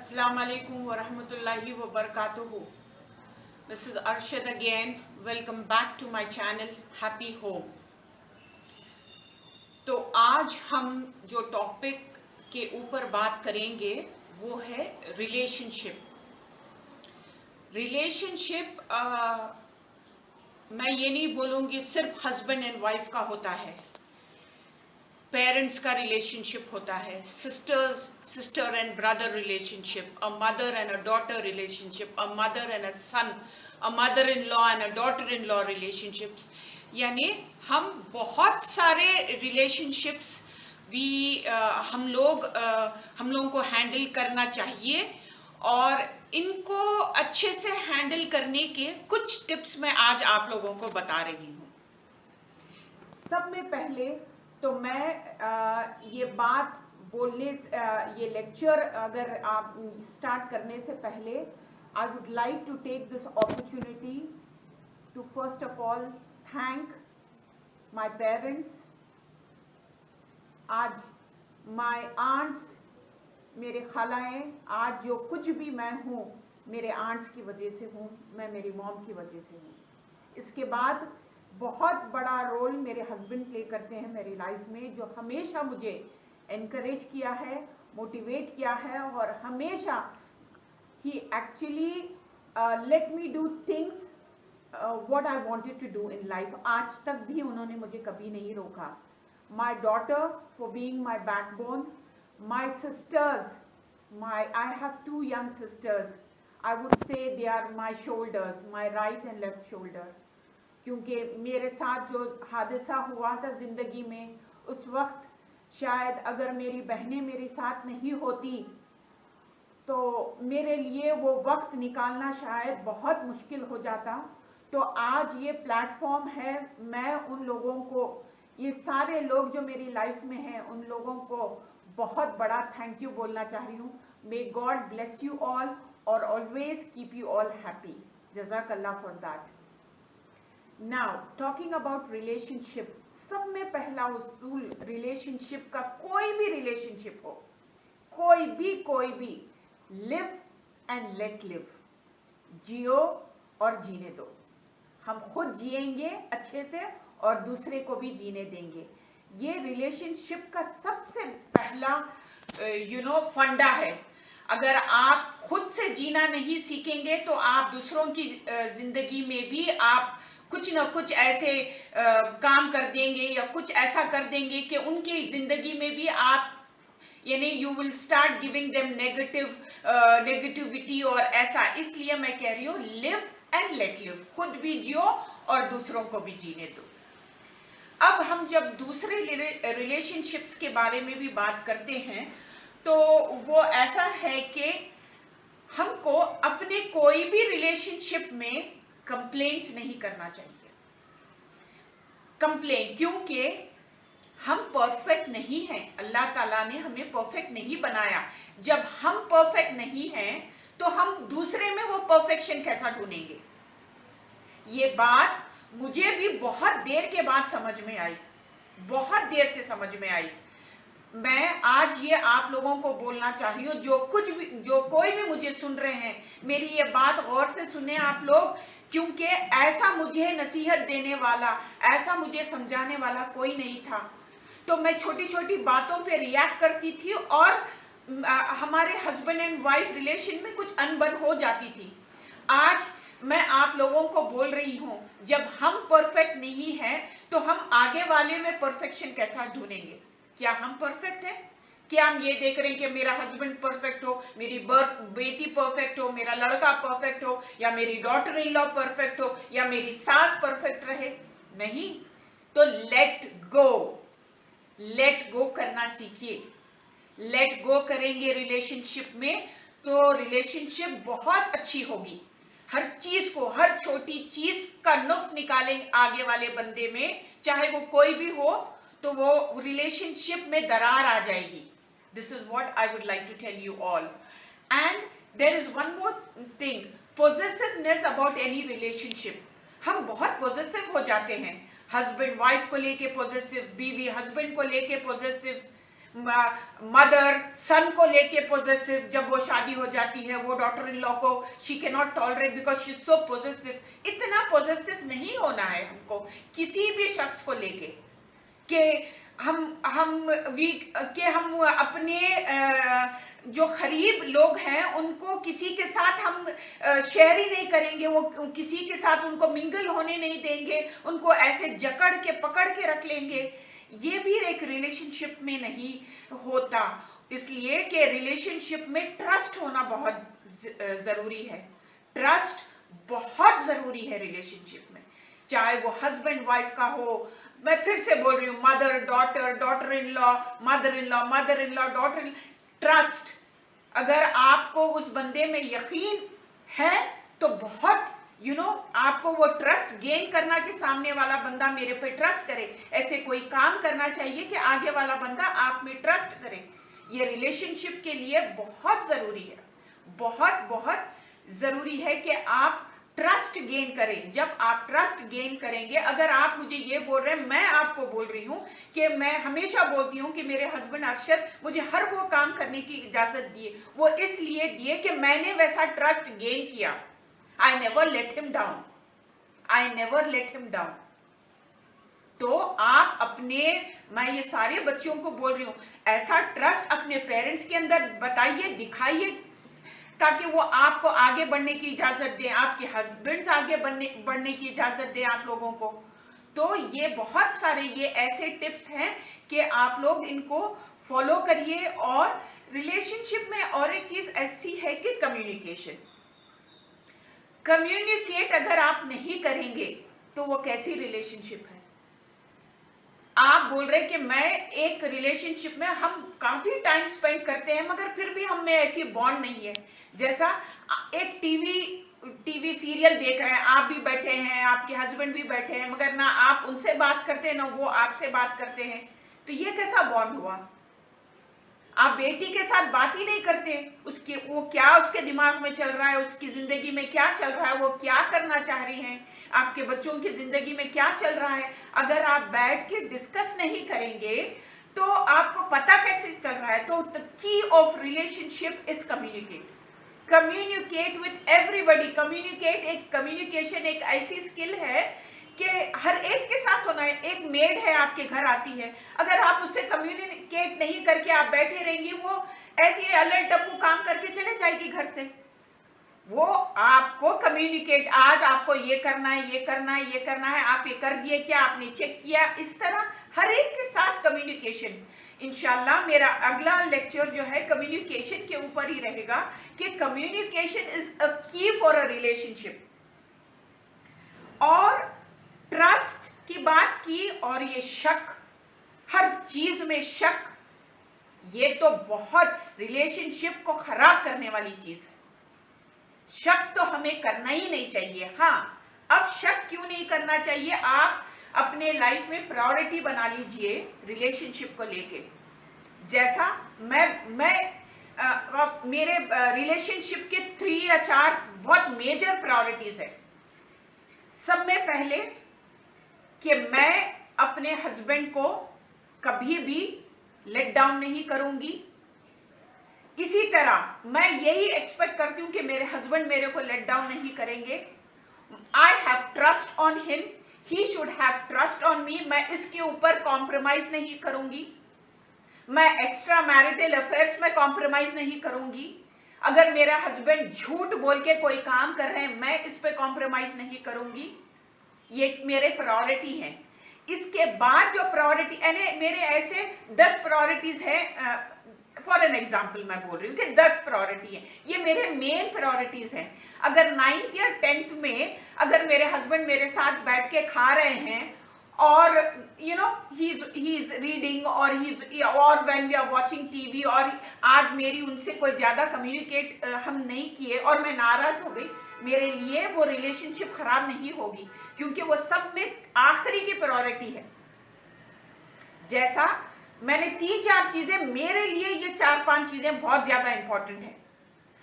Assalamu alaikum wa rahmatullahi wa barakatuhu. This is Arshad again. Welcome back to my channel Happy Home. तो आज हम जो topic के ऊपर बात करेंगे वो है रिलेशनशिप। मैं ये नहीं बोलूँगी सिर्फ हस्बैंड एंड वाइफ का होता है, पेरेंट्स का रिलेशनशिप होता है, sister and brother relationship, a mother and a daughter relationship, a mother and a son, a mother in law and a daughter in law relationships. यानी हम बहुत सारे रिलेशनशिप्स हम लोगों को हैंडल करना चाहिए और इनको अच्छे से हैंडल करने के कुछ टिप्स मैं आज आप लोगों को बता रही हूँ। सब में पहले तो मैं ये बात बोलने ये लेक्चर अगर आप स्टार्ट करने से पहले I would like to take this opportunity to first of all thank my parents. आज माय आंट्स, मेरे खालाएं, आज जो कुछ भी मैं हूँ मेरे आंट्स की वजह से हूँ, मैं मेरी मॉम की वजह से हूँ। इसके बाद बहुत बड़ा रोल मेरे हस्बैंड प्ले करते हैं मेरी लाइफ में, जो हमेशा मुझे एनकरेज किया है, मोटिवेट किया है और हमेशा ही actually let me do things what I wanted to do in life. आज तक भी उन्होंने मुझे कभी नहीं रोका। My daughter for being my backbone, my sisters, I have 2 young sisters, I would say they are my shoulders, my right and left shoulder. क्योंकि मेरे साथ जो हादसा हुआ था ज़िंदगी में, उस वक्त शायद अगर मेरी बहनें मेरे साथ नहीं होती तो मेरे लिए वो वक्त निकालना शायद बहुत मुश्किल हो जाता। तो आज ये प्लेटफॉर्म है, मैं उन लोगों को, ये सारे लोग जो मेरी लाइफ में हैं, उन लोगों को बहुत बड़ा थैंक यू बोलना चाह रही हूँ। May God bless you all और always keep you all happy. जज़ाकल्लाह for that. Now, talking about relationship, सब में पहला उसूल रिलेशनशिप का, कोई भी रिलेशनशिप हो, कोई भी लिव एंड लेट लिव, जियो और जीने दो। हम खुद जिएंगे अच्छे से और दूसरे को भी जीने देंगे। ये रिलेशनशिप का सबसे पहला फंडा है। अगर आप खुद से जीना नहीं सीखेंगे तो आप दूसरों की जिंदगी में भी आप कुछ न कुछ ऐसे काम कर देंगे या कुछ ऐसा कर देंगे कि उनकी जिंदगी में भी आप यानी you will start giving them negativity और ऐसा। इसलिए मैं कह रही हूँ लिव एंड लेट लिव, खुद भी जियो और दूसरों को भी जीने दो। अब हम जब दूसरे रिलेशनशिप्स के बारे में भी बात करते हैं तो वो ऐसा है कि हमको अपने कोई भी रिलेशनशिप में कंप्लेंट्स नहीं करना चाहिए। कंप्लेन, क्योंकि हम परफेक्ट नहीं हैं, अल्लाह ताला ने हमें परफेक्ट नहीं बनाया। जब हम परफेक्ट नहीं हैं तो हम दूसरे में वो परफेक्शन कैसा ढूंढेंगे? ये बात मुझे भी बहुत देर के बाद समझ में आई, बहुत देर से समझ में आई। मैं आज ये आप लोगों को बोलना चाह रही हूँ, जो कोई भी मुझे सुन रहे हैं, मेरी ये बात गौर से सुने आप लोग, क्योंकि ऐसा मुझे नसीहत देने वाला, ऐसा मुझे समझाने वाला कोई नहीं था। तो मैं छोटी छोटी बातों पे रिएक्ट करती थी और हमारे हस्बैंड एंड वाइफ रिलेशन में कुछ अनबन हो जाती थी। आज मैं आप लोगों को बोल रही हूँ, जब हम परफेक्ट नहीं हैं तो हम आगे वाले में परफेक्शन कैसा ढूंढेंगे? क्या हम परफेक्ट हैं? क्या हम ये देख रहे हैं कि मेरा हस्बैंड परफेक्ट हो, मेरी बेटी परफेक्ट हो, मेरा लड़का परफेक्ट हो, या मेरी डॉटर इन लॉ परफेक्ट हो, या मेरी सास परफेक्ट रहे? नहीं। तो लेट गो करना सीखिए। लेट गो करेंगे रिलेशनशिप में तो रिलेशनशिप बहुत अच्छी होगी। हर चीज को, हर छोटी चीज का नुक्स निकालेंगे आगे वाले बंदे में, चाहे वो कोई भी हो, तो वो रिलेशनशिप में दरार आ जाएगी। This is what I would like to tell you all. And there is one more thing, possessiveness about any relationship. हम बहुत possessive हो जाते हैं, हस्बैंड वाइफ को लेके पॉजेसिव, बीवी हस्बैंड को लेके पॉजेसिव, मदर सन को लेके पोजेसिव, जब वो शादी हो जाती है वो डॉटर इन लॉ को she can not tolerate because she is so possessive. इतना पोजेसिव नहीं होना है हमको किसी भी शख्स को लेके कि हम अपने जो करीब लोग हैं उनको किसी के साथ हम शेयर ही नहीं करेंगे, वो किसी के साथ उनको मिंगल होने नहीं देंगे, उनको ऐसे जकड़ के पकड़ के रख लेंगे। ये भी एक रिलेशनशिप में नहीं होता, इसलिए कि रिलेशनशिप में ट्रस्ट होना बहुत जरूरी है। ट्रस्ट बहुत जरूरी है रिलेशनशिप में, चाहे वो हस्बैंड वाइफ का हो। मैं फिर से बोल रही हूँ, mother daughter, daughter in law, mother in law, mother in law, daughter in. Trust, अगर आपको उस बंदे में यकीन है तो बहुत आपको वो ट्रस्ट गेन करना कि सामने वाला बंदा मेरे पे ट्रस्ट करे, ऐसे कोई काम करना चाहिए कि आगे वाला बंदा आप में ट्रस्ट करे। ये रिलेशनशिप के लिए बहुत जरूरी है, बहुत बहुत जरूरी है कि आप ट्रस्ट गेन करें। जब आप ट्रस्ट गेन करेंगे, अगर आप मुझे ये बोल रहे हैं, मैं आपको बोल रही हूं कि मैं हमेशा बोलती हूं कि मेरे हस्बैंड अरशद मुझे हर वो काम करने की इजाजत दिए, वो इसलिए दिए कि मैंने वैसा ट्रस्ट गेन किया। I never let him down, I never let him down. तो आप अपने, मैं ये सारे बच्चों को बोल रही हूं, ऐसा ट्रस्ट अपने पेरेंट्स के अंदर बताइए, दिखाइए, ताकि वो आपको आगे बढ़ने की इजाजत दें, आपके हस्बैंड्स आगे बढ़ने की इजाजत दें आप लोगों को। तो ये बहुत सारे ये ऐसे टिप्स हैं कि आप लोग इनको फॉलो करिए। और रिलेशनशिप में और एक चीज ऐसी है कि कम्युनिकेशन, कम्युनिकेट अगर आप नहीं करेंगे तो वो कैसी रिलेशनशिप है। आप बोल रहे कि मैं एक रिलेशनशिप में हम काफी टाइम स्पेंड करते हैं मगर फिर भी हम में ऐसी बॉन्ड नहीं है। जैसा एक टीवी सीरियल देख रहे हैं, आप भी बैठे हैं, आपके हस्बैंड भी बैठे हैं, मगर ना आप उनसे बात करते हैं ना वो आपसे बात करते हैं, तो ये कैसा बॉन्ड हुआ। आप बेटी के साथ बात ही नहीं करते, उसके वो क्या उसके दिमाग में चल रहा है, उसकी जिंदगी में क्या चल रहा है, वो क्या करना चाह रही हैं, आपके बच्चों की जिंदगी में क्या चल रहा है। अगर आप बैठ के डिस्कस नहीं करेंगे तो आपको पता कैसे चल रहा है। तो the key of relationship is communicate, communicate with everybody. Communication एक ऐसी स्किल है कि हर एक के साथ होना है। एक मेड है आपके घर आती है, अगर आप उससे कम्युनिकेट नहीं करके आप बैठे रहेंगी, वो ऐसी अलग टप्पू काम करके चले जाएगी घर से। वो आपको कम्युनिकेट, आज आपको ये करना है, ये करना है, ये करना है, आप ये कर दिए क्या, आपने चेक किया, इस तरह हर एक के साथ कम्युनिकेशन। इंशाल्लाह मेरा अगला लेक्चर जो है कम्युनिकेशन के ऊपर ही रहेगा कि कम्युनिकेशन इज अ की फॉर अ रिलेशनशिप। और ट्रस्ट की बात की, और ये शक, हर चीज में शक, ये तो बहुत रिलेशनशिप को खराब करने वाली चीज है। शक तो हमें करना ही नहीं चाहिए। हाँ, अब शक क्यों नहीं करना चाहिए, आप अपने लाइफ में प्रायोरिटी बना लीजिए रिलेशनशिप को लेके। जैसा मेरे रिलेशनशिप के 3 या 4 बहुत मेजर प्रायोरिटीज है। सब में पहले कि मैं अपने हस्बैंड को कभी भी लेट डाउन नहीं करूंगी। इसी तरह मैं यही एक्सपेक्ट करती हूं कि मेरे हस्बैंड मेरे को लेट डाउन नहीं करेंगे। I have trust on him, he should have trust on me. मैं इसके ऊपर कॉम्प्रोमाइज नहीं करूंगी। मैं एक्स्ट्रा मैरिटल अफेयर्स में कॉम्प्रोमाइज नहीं करूंगी। अगर मेरा हस्बैंड झूठ बोल के कोई काम कर रहे हैं, मैं इस पे कॉम्प्रोमाइज नहीं करूंगी। ये मेरे प्रायोरिटी हैं। इसके बाद जो प्रायोरिटी, यानी मेरे ऐसे 10 प्रायोरिटीज हैं। फॉर एन एग्जाम्पल मैं बोल रही हूँ कि 10 प्रायोरिटी है, ये मेरे मेन प्रायोरिटीज हैं। अगर 9th या 10th में अगर मेरे हस्बैंड मेरे साथ बैठ के खा रहे हैं और ही इज रीडिंग और when we are watching TV, और आज मेरी उनसे कोई ज्यादा कम्युनिकेट हम नहीं किए और मैं नाराज हो गई, मेरे लिए वो रिलेशनशिप खराब नहीं होगी, क्योंकि वो सब में आखिरी की प्रायोरिटी है। जैसा मैंने 3-4 चीजें, मेरे लिए ये 4-5 चीजें बहुत ज्यादा इंपॉर्टेंट है।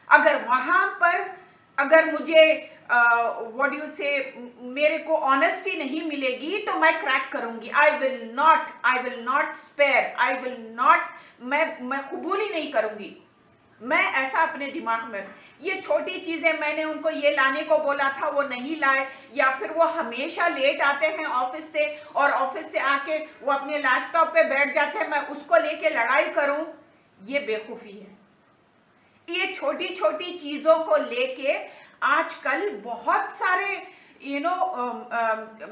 अगर वहां पर अगर मुझे व्हाट यू से, मेरे को ऑनेस्टी नहीं मिलेगी तो मैं क्रैक करूंगी। I will not spare, I will not, मैं कबूल ही नहीं करूंगी। मैं ऐसा अपने दिमाग में, ये छोटी चीजें मैंने उनको ये लाने को बोला था वो नहीं लाए, या फिर वो हमेशा लेट आते हैं ऑफिस से और ऑफिस से आके वो अपने लैपटॉप पे बैठ जाते हैं, मैं उसको लेके लड़ाई करूं, ये बेवकूफी है। ये छोटी छोटी चीजों को लेके आजकल बहुत सारे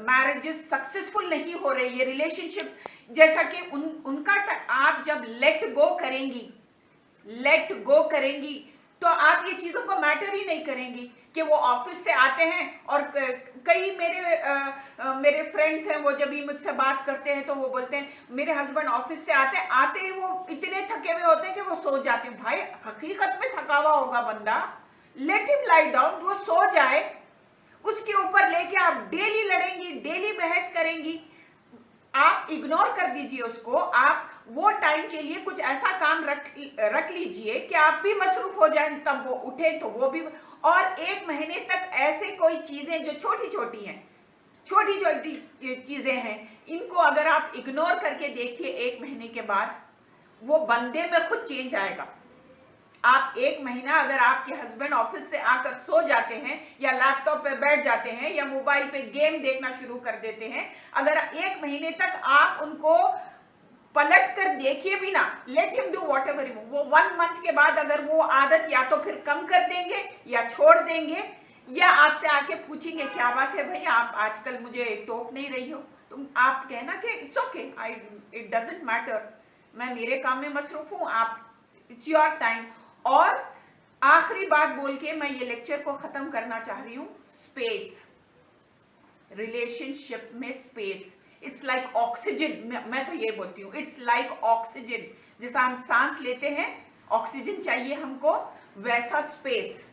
मैरिजेस सक्सेसफुल नहीं हो रहे, ये रिलेशनशिप, जैसा कि उनका आप जब लेट गो करेंगी तो आप ये चीजों को मैटर ही नहीं करेंगी कि वो ऑफिस से आते हैं। और कई मेरे फ्रेंड्स हैं, वो जब भी मुझसे बात करते हैं तो वो बोलते हैं मेरे हस्बैंड ऑफिस से आते ही वो इतने थके हुए होते हैं कि वो सो जाते हैं। भाई हकीकत में थका हुआ होगा बंदा, लेट हिम लाई डाउन, वो सो जाए। उसके ऊपर लेके आप डेली लड़ेंगी, डेली बहस करेंगी, आप इग्नोर कर दीजिए उसको। आप वो टाइम के लिए कुछ ऐसा काम रख लीजिए कि आप भी मसरूफ हो जाएं, तब वो उठे तो वो भी। और 1 महीने तक ऐसे कोई चीजें जो छोटी छोटी चीजें हैं, इनको अगर आप इग्नोर करके देखिए, 1 महीने के बाद वो बंदे में खुद चेंज आएगा। आप 1 महीना अगर आपके हस्बैंड ऑफिस से आकर सो जाते हैं या लैपटॉप पे बैठ जाते हैं या मोबाइल पे गेम देखना शुरू कर देते हैं, अगर 1 महीने तक आप उनको पलट कर देखिए भी ना, let him do what ever, वो 1 मंथ के बाद अगर वो आदत या तो फिर कम कर देंगे या छोड़ देंगे, या आपसे आके पूछेंगे क्या बात है भाई, आप आजकल मुझे टोक नहीं रही हो, तुम आप कहना कि it's okay, it doesn't matter, मैं मेरे काम में मसरूफ हूं, आप इट्स योर टाइम। और आखिरी बात बोल के मैं ये लेक्चर को खत्म करना चाह रही हूं, स्पेस, रिलेशनशिप में स्पेस, इट्स लाइक ऑक्सीजन। मैं तो ये बोलती हूँ, इट्स लाइक ऑक्सीजन, जैसा हम सांस लेते हैं ऑक्सीजन चाहिए हमको, वैसा स्पेस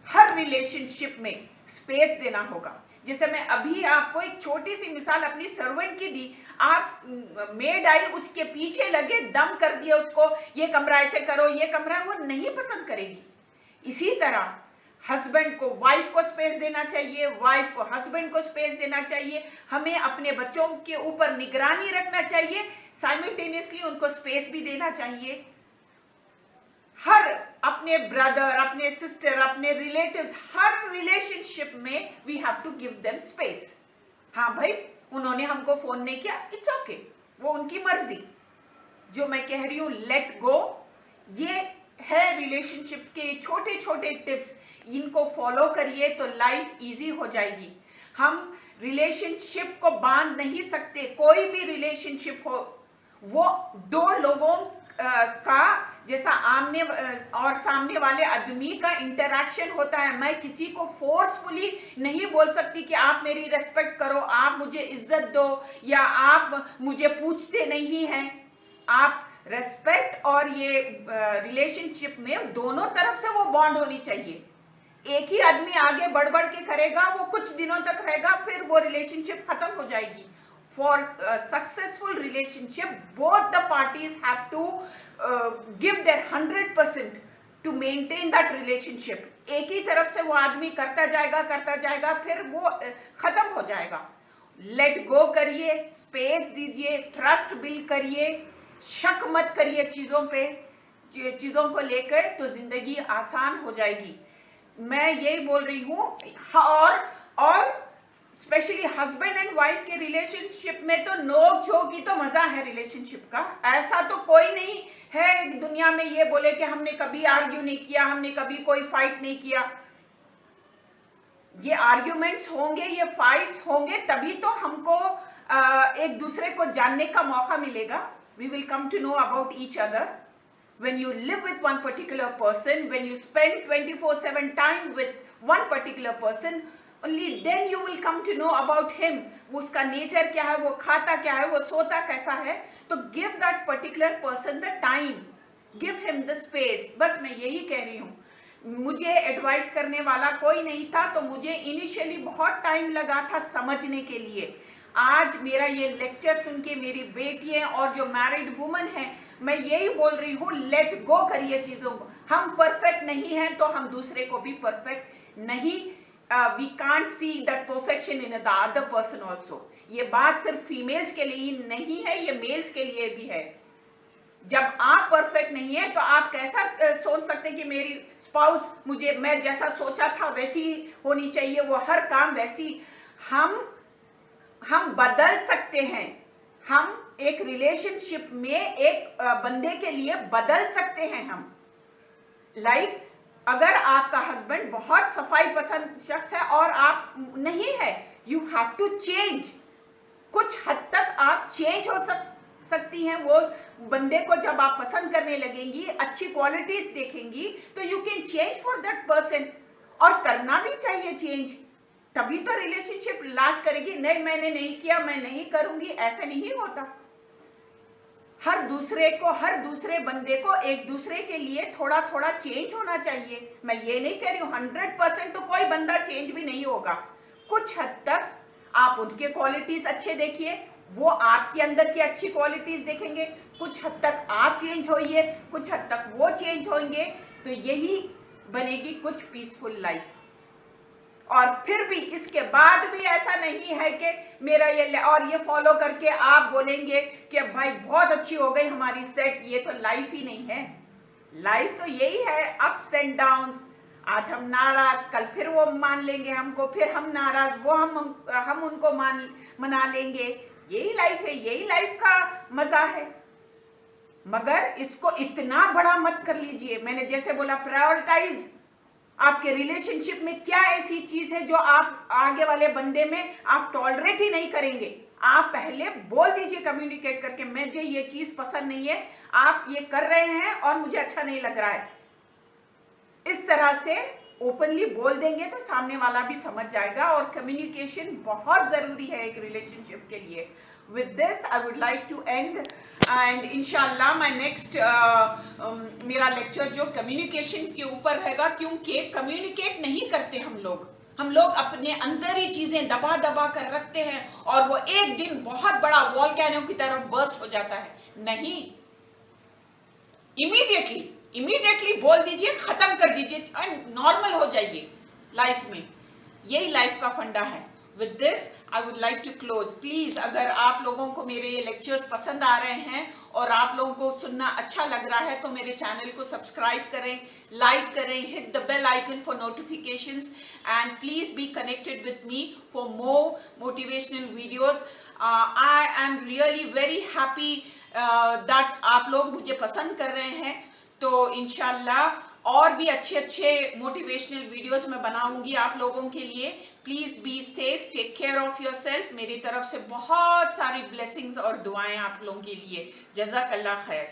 हर रिलेशनशिप में स्पेस देना होगा। जैसे मैं अभी आपको एक छोटी सी मिसाल अपनी सर्वेंट की दी, आप मेड आई, उसके पीछे लगे, दम कर दिया उसको, ये कमरा ऐसे करो, ये कमरा, वो नहीं पसंद करेगी। इसी तरह हस्बैंड को वाइफ को स्पेस देना चाहिए, वाइफ को हस्बैंड को स्पेस देना चाहिए, हमें अपने बच्चों के ऊपर निगरानी रखना चाहिए, साइमल्टेनियसली उनको स्पेस भी देना चाहिए। हर अपने ब्रदर, अपने सिस्टर, अपने रिलेटिव्स, हर रिलेशनशिप में we have to give them space. हाँ भाई, उन्होंने हमको फोन नहीं किया, इट्स ओके, वो उनकी मर्जी। जो मैं कह रही हूं लेट गो, ये है रिलेशनशिप के छोटे छोटे टिप्स, इनको फॉलो करिए तो लाइफ इजी हो जाएगी। हम रिलेशनशिप को बांध नहीं सकते, कोई भी रिलेशनशिप हो, वो 2 लोगों का जैसा आमने और सामने वाले आदमी का इंटरैक्शन होता है। मैं किसी को फोर्सफुली नहीं बोल सकती कि आप मेरी रेस्पेक्ट करो, आप मुझे इज्जत दो, या आप मुझे पूछते नहीं हैं। आप रेस्पेक्ट, और ये रिलेशनशिप में दोनों तरफ से वो बॉन्ड होनी चाहिए। एक ही आदमी आगे बढ़ के करेगा, वो कुछ दिनों तक रहेगा, फिर वो रिलेशनशिप खत्म हो जाएगी। For a successful relationship, both the parties have to give their 100% to maintain that relationship. एक ही तरफ से वो आदमी करता जाएगा, फिर वो खत्म हो जाएगा। लेट गो करिए, स्पेस दीजिए, ट्रस्ट बिल्ड करिए, शक मत करिए चीजों को लेकर, तो जिंदगी आसान हो जाएगी। मैं यही बोल रही हूँ। और स्पेशली हस्बैंड एंड वाइफ के रिलेशनशिप में तो नोक झोंक ही तो मजा है रिलेशनशिप का। ऐसा तो कोई नहीं है दुनिया में ये बोले कि हमने कभी आर्ग्यू नहीं किया, हमने कभी कोई फाइट नहीं किया। ये आर्ग्यूमेंट्स होंगे, ये फाइट्स होंगे, तभी तो हमको एक दूसरे को जानने का मौका मिलेगा। We will come to know about each other. When you live with one particular person, when you spend 24/7 time with one particular person, only then you will come to know about him. उसका nature क्या है, वो खाता क्या है, वो सोता कैसा है। तो give that particular person the time, give him the space. बस मैं यही कह रही हूँ। मुझे एडवाइस करने वाला कोई नहीं था, तो मुझे इनिशियली बहुत टाइम लगा था समझने के लिए। आज मेरा ये लेक्चर सुन के मेरी बेटियां और जो मैरिड वुमन है, मैं यही बोल रही हूँ, लेट गो करिए चीजों को। हम परफेक्ट नहीं हैं तो हम दूसरे को भी परफेक्ट नहीं we can't see that perfection in the other person also. ये बात सिर्फ फीमेल्स के लिए नहीं है, ये मेल्स के लिए भी है। जब आप परफेक्ट नहीं है तो आप कैसा सोच सकते हैं कि मेरी स्पाउस मुझे, मैं जैसा सोचा था वैसी होनी चाहिए, वो हर काम वैसी। हम बदल सकते हैं, हम एक रिलेशनशिप में एक बंदे के लिए बदल सकते हैं हम। लाइक अगर आपका हस्बैंड बहुत सफाई पसंद शख्स है और आप नहीं है, यू हैव टू चेंज। कुछ हद तक आप चेंज हो सकती हैं। वो बंदे को जब आप पसंद करने लगेंगी, अच्छी क्वालिटीज देखेंगी, तो you can change for that person. और करना भी चाहिए चेंज, तभी तो रिलेशनशिप लास्ट करेगी। नहीं मैंने नहीं किया, मैं नहीं करूंगी, ऐसा नहीं होता। हर दूसरे बंदे को एक दूसरे के लिए थोड़ा थोड़ा चेंज होना चाहिए। मैं ये नहीं कह रही हूँ 100% तो कोई बंदा चेंज भी नहीं होगा। कुछ हद तक आप उनके क्वालिटीज अच्छे देखिए, वो आपके अंदर की अच्छी क्वालिटीज देखेंगे। कुछ हद तक आप चेंज होइए, कुछ हद तक वो चेंज होंगे, तो यही बनेगी कुछ पीसफुल लाइफ। और फिर भी इसके बाद भी ऐसा नहीं है कि मेरा ये फॉलो करके आप बोलेंगे कि भाई बहुत अच्छी हो गई हमारी सेट। ये तो लाइफ ही नहीं है। लाइफ तो यही है, अप्स एंड डाउन्स। आज हम नाराज, कल फिर वो मान लेंगे हमको, फिर हम नाराज, वो हम उनको मना लेंगे। यही लाइफ है, यही लाइफ का मजा है। मगर इसको इतना बड़ा मत कर लीजिए। मैंने जैसे बोला, प्रायोरिटाइज। आपके रिलेशनशिप में क्या ऐसी चीज है जो आप आगे वाले बंदे में आप टॉलरेट ही नहीं करेंगे। आप पहले बोल दीजिए कम्युनिकेट करके, मुझे ये चीज पसंद नहीं है, आप ये कर रहे हैं और मुझे अच्छा नहीं लग रहा है। इस तरह से ओपनली बोल देंगे तो सामने वाला भी समझ जाएगा। और कम्युनिकेशन बहुत जरूरी है एक रिलेशनशिप के लिए। With this I would like to end, and इंशाल्लाह माय नेक्स्ट मेरा लेक्चर जो कम्युनिकेशन के ऊपर रहेगा, क्योंकि कम्युनिकेट नहीं करते हम लोग अपने अंदर ही चीजें दबा दबा कर रखते हैं और वो एक दिन बहुत बड़ा वॉल्केनो की तरह बर्स्ट हो जाता है। नहीं, इमीडिएटली बोल दीजिए, खत्म कर दीजिए, नॉर्मल हो जाइए लाइफ में। यही लाइफ का फंडा है। With this I would like to close. Please, अगर आप लोगों को मेरे ये लेक्चर्स पसंद आ रहे हैं और आप लोगों को सुनना अच्छा लग रहा है, तो मेरे चैनल को सब्सक्राइब करें, लाइक करें, hit the bell icon for notifications, and please be connected with me for more motivational videos. I am really very happy that आप लोग मुझे पसंद कर रहे हैं। तो इंशाल्लाह और भी अच्छे मोटिवेशनल वीडियोस मैं बनाऊंगी आप लोगों के लिए। Please be safe, take care of yourself. मेरी तरफ से बहुत सारी ब्लेसिंग्स और दुआएं आप लोगों के लिए। जज़ाकल्लाह खैर।